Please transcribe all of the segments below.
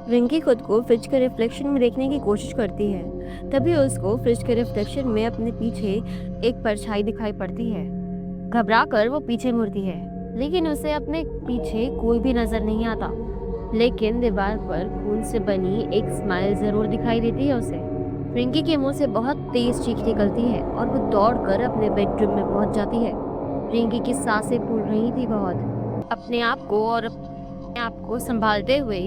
रिंकी खुद को फ्रिज के रिफ्लेक्शन में देखने की कोशिश करती है। तभी उसको फ्रिज के रिफ्लेक्शन में अपने पीछे एक परछाई दिखाई पड़ती है। घबराकर वो पीछे मुड़ती है, लेकिन उसे अपने पीछे कोई भी नजर नहीं आता। लेकिन दीवार पर खून से बनी एक स्माइल जरूर दिखाई देती है उसे। रिंकी के मुंह से बहुत तेज चीख निकलती है और वो दौड़कर अपने बेडरूम में पहुंच जाती है। रिंकी की सांसें फूल रही थी बहुत, अपने आप को संभालते हुए।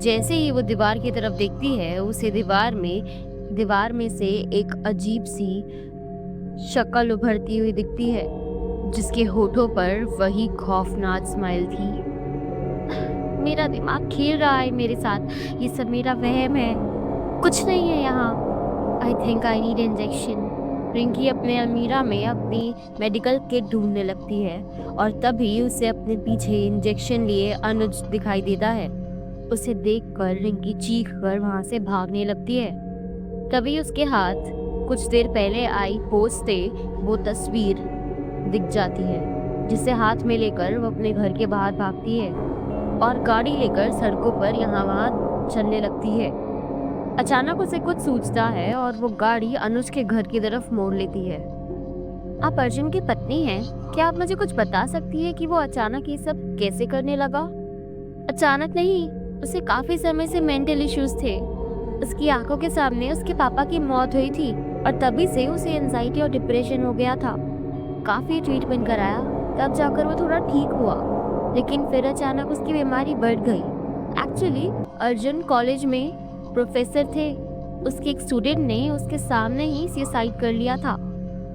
जैसे ही वो दीवार की तरफ देखती है, उसे दीवार में से एक अजीब सी शक्ल उभरती हुई दिखती है, जिसके होठों पर वही खौफनाक स्माइल थी। मेरा दिमाग खेल रहा है मेरे साथ, ये सब मेरा वहम है, कुछ नहीं है यहाँ। I think I need injection. Rinki अपने अलमीरा में अपनी मेडिकल किट ढूंढने लगती है और तभी उसे अपने पीछे इंजेक्शन लिए अनुज दिखाई देता है। उसे देखकर रिंकी चीख कर वहां से भागने लगती है। तभी उसके हाथ कुछ देर पहले आई पोस्ट से वो तस्वीर दिख जाती है, जिसे हाथ में लेकर वो अपने घर के बाहर भागती है और गाड़ी लेकर सड़कों पर यहाँ वहाँ चलने लगती है। अचानक उसे कुछ सूझता है और वो गाड़ी अनुज के घर की तरफ मोड़ लेती है। आप अर्जुन की पत्नी हैं, क्या आप मुझे कुछ बता सकती है कि वो अचानक ये सब कैसे करने लगा? अचानक नहीं, उसे काफी समय से मेंटल इश्यूज थे। उसकी आंखों के सामने उसके पापा की मौत हुई थी और तभी से उसे एंजाइटी और डिप्रेशन हो गया था। काफी ट्रीटमेंट कराया, तब जाकर वो थोड़ा ठीक हुआ, लेकिन फिर अचानक उसकी बीमारी बढ़ गई। एक्चुअली अर्जुन कॉलेज में प्रोफेसर थे, उसके एक स्टूडेंट ने उसके सामने ही सुसाइड कर लिया था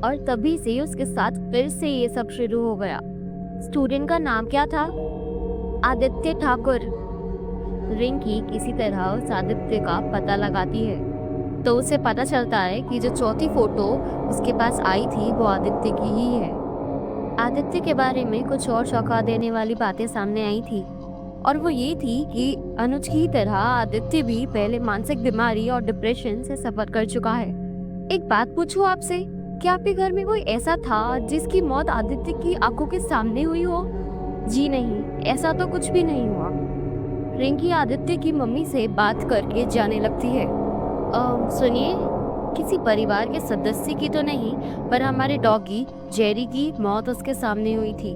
और तभी से उसके साथ फिर से ये सब शुरू हो गया। स्टूडेंट का नाम क्या था? आदित्य ठाकुर। रिंकी किसी तरह उस आदित्य का पता लगाती है, तो उसे पता चलता है कि जो चौथी फोटो उसके पास आई थी वो आदित्य की ही है। आदित्य के बारे में कुछ और चौंका देने वाली बातें सामने आई थी, और वो ये थी कि अनुज की तरह आदित्य भी पहले मानसिक बीमारी और डिप्रेशन से सफर कर चुका है। एक बात पूछूं आपसे, क्या आपके घर में कोई ऐसा था जिसकी मौत आदित्य की आंखों के सामने हुई हो? जी नहीं, ऐसा तो कुछ भी नहीं हुआ। रिंकी आदित्य की मम्मी से बात करके जाने लगती है। सुनिए, किसी परिवार के सदस्य की तो नहीं, पर हमारे डॉगी जेरी की मौत उसके सामने हुई थी।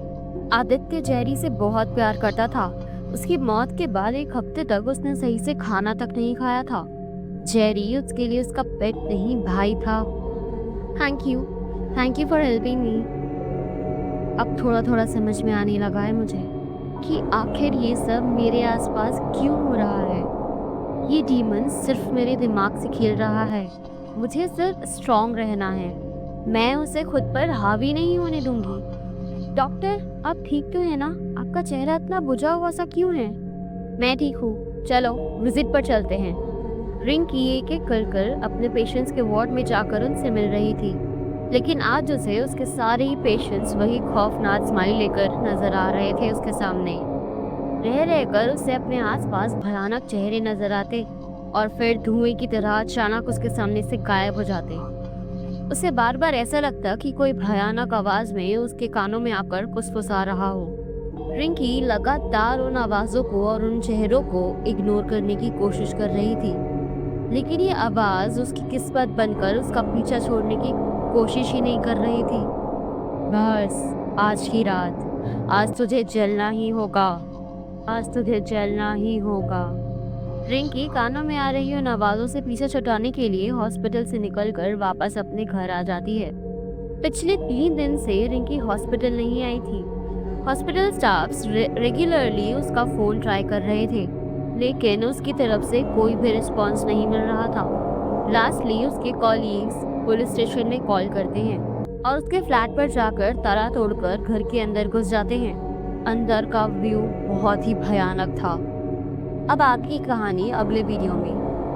आदित्य जेरी से बहुत प्यार करता था। उसकी मौत के बाद एक हफ्ते तक उसने सही से खाना तक नहीं खाया था। जेरी उसके लिए उसका पेट नहीं, भाई था। Thank you for helping me. अब थोड़ा थोड़ा समझ में आने लगा है मुझे कि आखिर ये सब मेरे आसपास क्यों हो रहा है। ये डीमन सिर्फ मेरे दिमाग से खेल रहा है। मुझे सिर्फ स्ट्रॉन्ग रहना है, मैं उसे खुद पर हावी नहीं होने दूंगी। डॉक्टर, आप ठीक तो है ना? आपका चेहरा इतना बुझा हुआ सा क्यों है? मैं ठीक हूँ, चलो विजिट पर चलते हैं। रिंकी एक एक कर अपने पेशेंट्स के वार्ड में जाकर उनसे मिल रही थी, लेकिन आज उसे उसके सारे ही पेशेंट्स वही खौफनाक स्माइल लेकर नजर आ रहे थे उसके सामने। रह रहकर उसे अपने आसपास भयानक चेहरे नजर आते और फिर धुएं की तरह अचानक उसके सामने से गायब हो जाते। उसे बार बार ऐसा लगता कि कोई भयानक आवाज में उसके कानों में आकर फुसफुसा रहा हो। रिंकी लगातार उन आवाजों को और उन चेहरों को इग्नोर करने की कोशिश कर रही थी, लेकिन ये आवाज उसकी किस्मत बनकर उसका पीछा छोड़ने की कोशिश ही नहीं कर रही थी। बस आज की रात, आज तुझे जलना ही होगा, आज तुझे जलना ही होगा। रिंकी कानों में आ रही उन आवाजों से पीछा छुड़ाने के लिए हॉस्पिटल से निकलकर वापस अपने घर आ जाती है। पिछले 3 दिन से रिंकी हॉस्पिटल नहीं आई थी। हॉस्पिटल स्टाफ्स रेगुलरली उसका फोन ट्राई कर रहे थे, लेकिन उसकी तरफ से कोई भी रिस्पांस नहीं मिल रहा था। लास्टली उसके कॉलीग्स पुलिस स्टेशन में कॉल करते हैं और उसके फ्लैट पर जाकर ताला तोड़कर घर के अंदर घुस जाते हैं। अंदर का व्यू बहुत ही भयानक था। अब आगे की कहानी अगले वीडियो में।